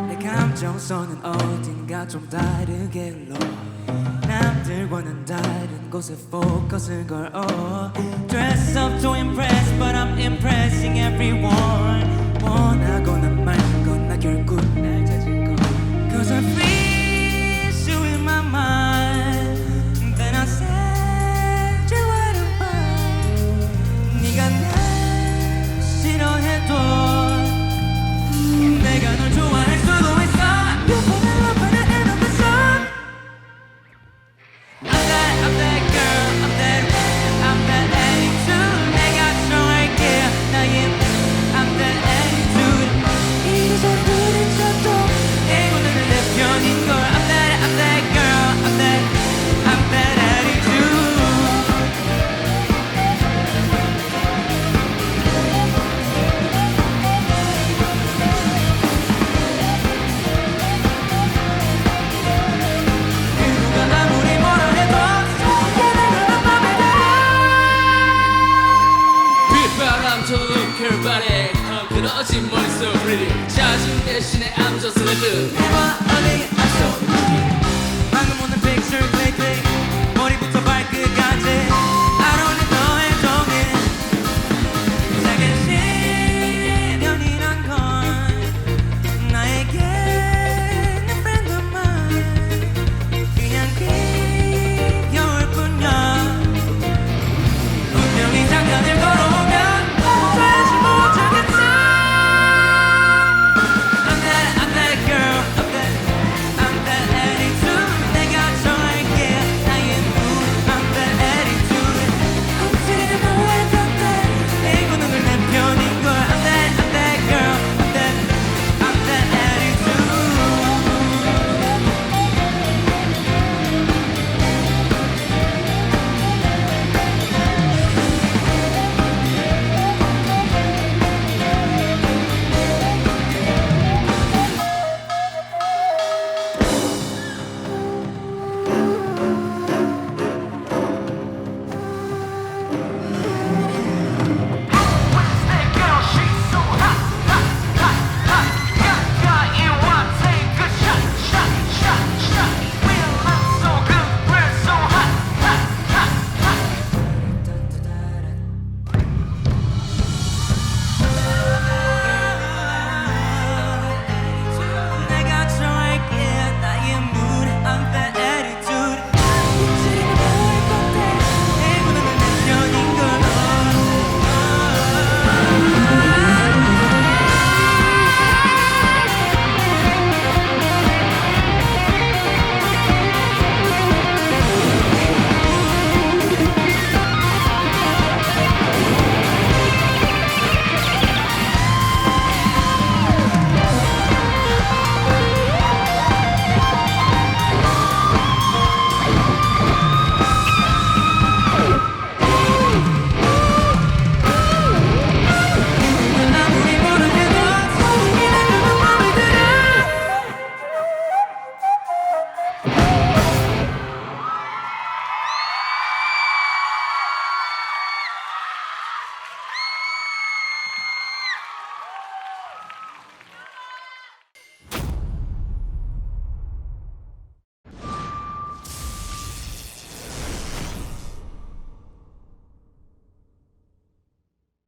내 감정선은 어딘가 좀 다르게 흘러 남들과는 다른 곳에 포커스를 걸어 Dress up to impress but I'm impressing everyone 원하거나 말건 건 나 결국 날 찾을 거 Cause I freeze you in my mind Then I set you out of mind 네가 날 싫어해도 내가 널 좋아할 수도 있어 You fall in love by the end of the song I'm that girl, I'm that I'm that attitude 내가 정할게 나의 I'm that attitude 이래서 부딪혀도 오늘은 내 편인걸 I'm that girl, I'm that attitude 누가 아무리 뭐라 해도 소개는 넌 맘에 들어 빗바람 to look her body 헝클어진 머릿속 pretty 자신 대신에 I'm just a dude Never only I'm so